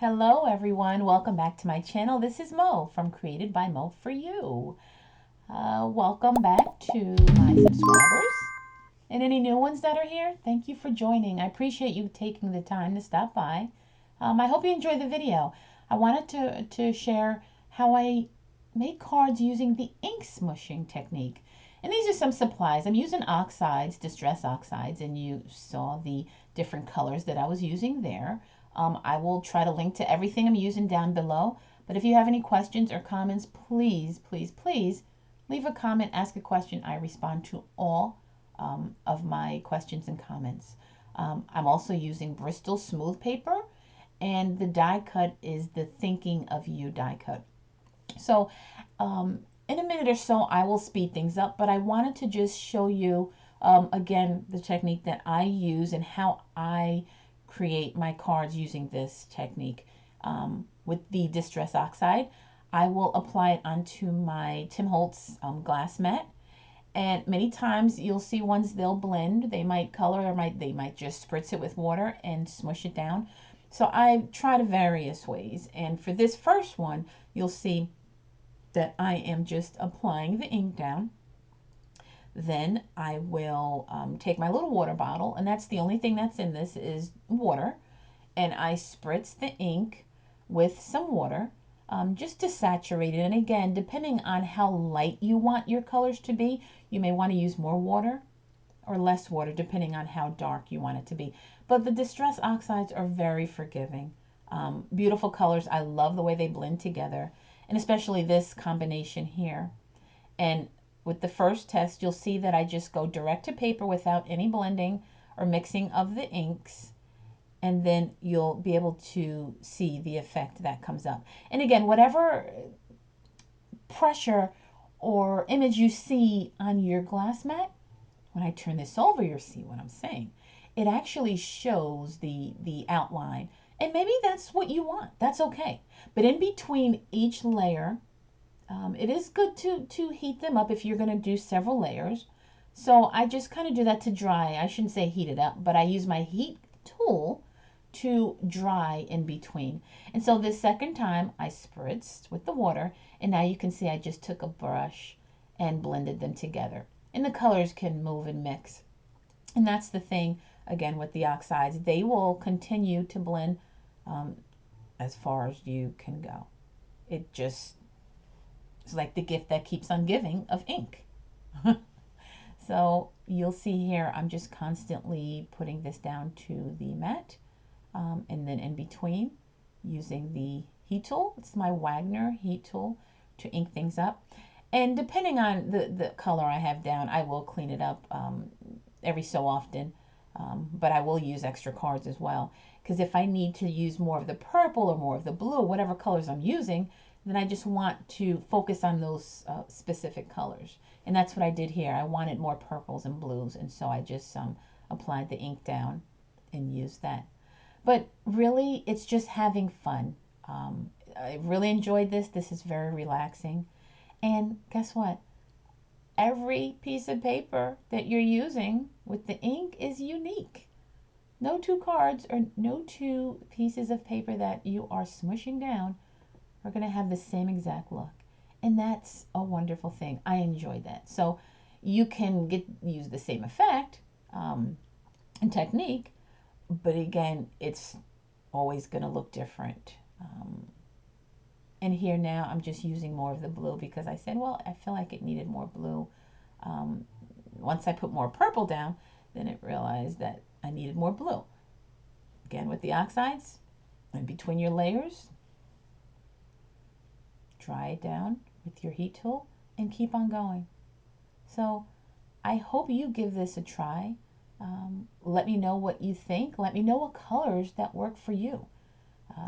Hello everyone, welcome back to my channel. This is Mo from Created by Mo for You. Welcome back to my subscribers and any new ones that are here. Thank you for joining. I appreciate you taking the time to stop by. I hope you enjoyed the video. I wanted to share how I make cards using the ink smooshing technique. And these are some supplies. I'm using oxides, distress oxides, and you saw the different colors that I was using there. I will try to link to everything I'm using down below. But if you have any questions or comments, please, please, please leave a comment, ask a question. I respond to all of my questions and comments. I'm also using Bristol Smooth paper, and the die cut is the Thinking of You die cut. So in a minute or so, I will speed things up, but I wanted to just show you again the technique that I use and how I create my cards using this technique. With the Distress Oxide, I will apply it onto my Tim Holtz glass mat. And many times you'll see ones they'll blend. They might color or they might just spritz it with water and smush it down. So I've tried various ways. And for this first one, you'll see that I am just applying the ink down. Then I will take my little water bottle, and that's the only thing that's in this is water, and I spritz the ink with some water just to saturate it. And again, depending on how light you want your colors to be, you may want to use more water or less water depending on how dark you want it to be. But the Distress Oxides are very forgiving. Beautiful colors. I love the way they blend together, and especially this combination here. And with the first test, you'll see that I just go direct to paper without any blending or mixing of the inks. And then you'll be able to see the effect that comes up. And again, whatever pressure or image you see on your glass mat, when I turn this over, you'll see what I'm saying. It actually shows the outline. And maybe that's what you want. That's okay. But in between each layer, it is good to heat them up if you're going to do several layers. So I just kind of do that to dry. I shouldn't say heat it up, but I use my heat tool to dry in between. And so this second time I spritzed with the water, and now you can see I just took a brush and blended them together. And the colors can move and mix. And that's the thing, again, with the oxides. They will continue to blend as far as you can go. It's like the gift that keeps on giving of ink. So you'll see here, I'm just constantly putting this down to the mat. And then in between, using the heat tool. It's my Wagner heat tool to ink things up. And depending on the color I have down, I will clean it up every so often. But I will use extra cards as well. Because if I need to use more of the purple or more of the blue, whatever colors I'm using, then I just want to focus on those specific colors. And that's what I did here. I wanted more purples and blues, and so I just applied the ink down and used that. But really, it's just having fun. I really enjoyed this. This is very relaxing. And guess what? Every piece of paper that you're using with the ink is unique. No two cards or no two pieces of paper that you are smushing down are going to have the same exact look. And that's a wonderful thing. I enjoyed that. So you can use the same effect and technique, but again, it's always going to look different. And here now I'm just using more of the blue because I said, well, I feel like it needed more blue. Once I put more purple down, then it realized that I needed more blue. Again, with the oxides, and between your layers, dry it down with your heat tool and keep on going. So I hope you give this a try. Let me know what you think. Let me know what colors that work for you.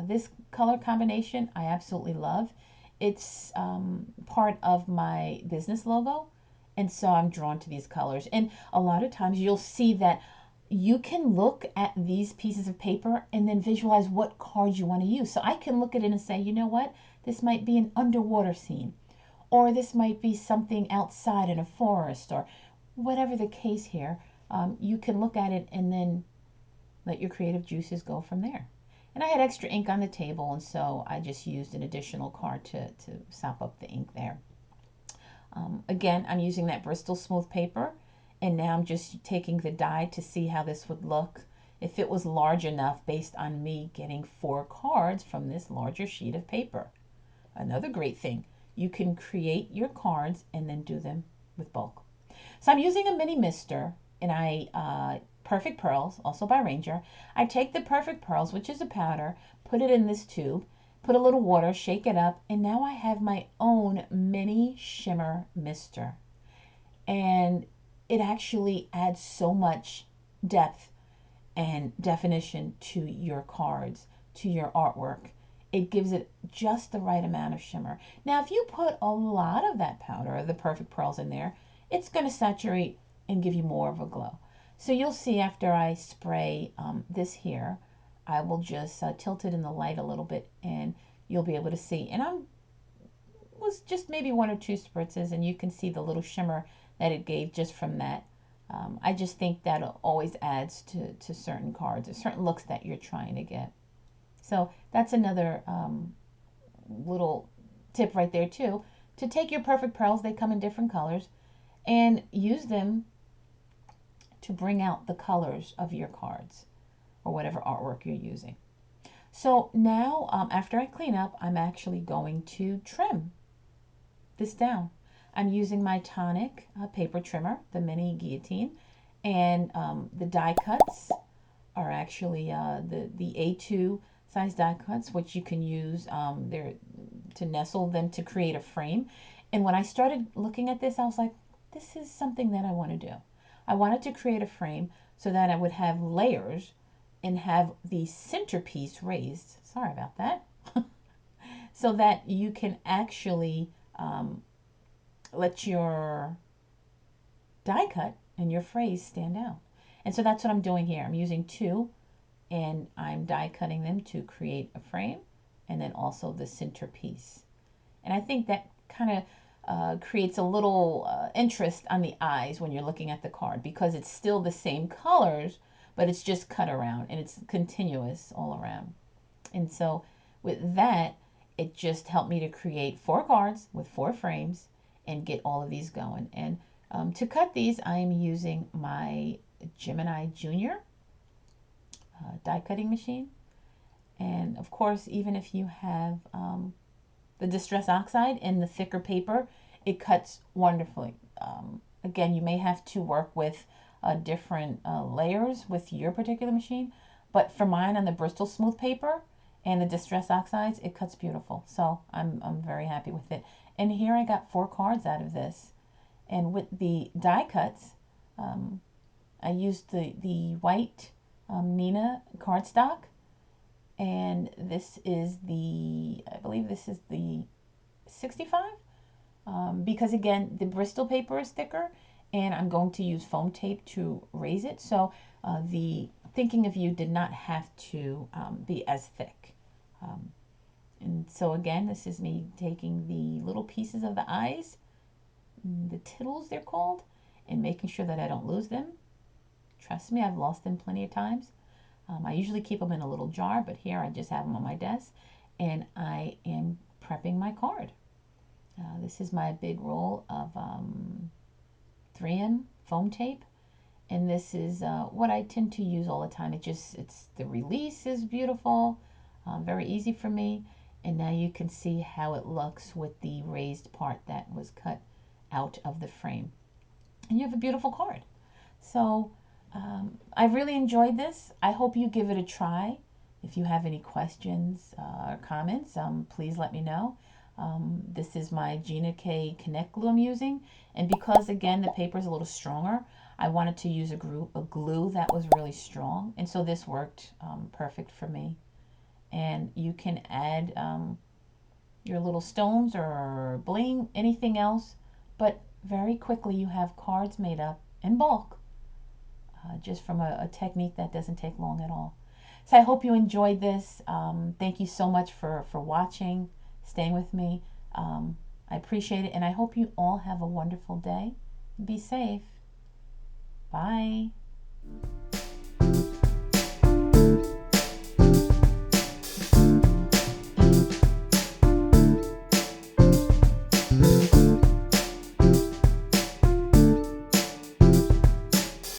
This color combination I absolutely love. It's part of my business logo, and so I'm drawn to these colors. And a lot of times you'll see that you can look at these pieces of paper and then visualize what cards you want to use. So I can look at it and say, you know what, this might be an underwater scene, or this might be something outside in a forest, or whatever the case here. You can look at it and then let your creative juices go from there. And I had extra ink on the table, and so I just used an additional card to sop up the ink there. Again, I'm using that Bristol Smooth paper, and now I'm just taking the die to see how this would look if it was large enough based on me getting 4 cards from this larger sheet of paper. Another great thing, you can create your cards and then do them with bulk. So I'm using a mini mister, and Perfect Pearls, also by Ranger. I take the Perfect Pearls, which is a powder, put it in this tube, put a little water, shake it up, and now I have my own mini shimmer mister. And it actually adds so much depth and definition to your cards, to your artwork. It gives it just the right amount of shimmer. Now, if you put a lot of that powder, or the Perfect Pearls, in there, it's going to saturate and give you more of a glow. So you'll see after I spray this here, I will just tilt it in the light a little bit, and you'll be able to see. And I was just maybe 1 or 2 spritzes, and you can see the little shimmer that it gave just from that. I just think that always adds to certain cards or certain looks that you're trying to get. So that's another little tip right there too, to take your Perfect Pearls, they come in different colors, and use them to bring out the colors of your cards or whatever artwork you're using. So now after I clean up, I'm actually going to trim this down. I'm using my Tonic paper trimmer, the mini Guillotine, and the die cuts are actually the A2 size die cuts, which you can use there to nestle them to create a frame. And when I started looking at this, I was like, this is something that I want to do. I wanted to create a frame so that I would have layers and have the centerpiece raised. Sorry about that. So that you can actually let your die cut and your phrase stand out. And so that's what I'm doing here. I'm using 2, and I'm die cutting them to create a frame and then also the centerpiece. And I think that kind of creates a little interest on the eyes when you're looking at the card, because it's still the same colors, but it's just cut around and it's continuous all around. And so with that, it just helped me to create 4 cards with 4 frames and get all of these going. And to cut these, I am using my Gemini Junior die cutting machine. And of course, even if you have the Distressed Oxide in the thicker paper, it cuts wonderfully. Again, you may have to work with different layers with your particular machine, but for mine on the Bristol Smooth paper and the Distressed Oxides, it cuts beautiful. So I'm very happy with it. And here I got 4 cards out of this. And with the die cuts, I used the white Neenah cardstock, and this is I believe this is the 65, because again, the Bristol paper is thicker, and I'm going to use foam tape to raise it. So the Thinking of You did not have to be as thick. And so again, this is me taking the little pieces of the eyes, the tittles they're called, and making sure that I don't lose them. Trust me, I've lost them plenty of times. I usually keep them in a little jar, but here I just have them on my desk, and I am prepping my card. This is my big roll of 3M foam tape, and this is what I tend to use all the time. It's the release is beautiful, very easy for me, and now you can see how it looks with the raised part that was cut out of the frame, and you have a beautiful card. So I've really enjoyed this. I hope you give it a try. If you have any questions or comments, please let me know. This is my Gina K Connect glue I'm using, and because again the paper is a little stronger, I wanted to use a glue that was really strong, and so this worked perfect for me. And you can add your little stones or bling, anything else, but very quickly you have cards made up in bulk, just from a technique that doesn't take long at all. So I hope you enjoyed this. Thank you so much for watching, staying with me. I appreciate it, and I hope you all have a wonderful day. Be safe. Bye.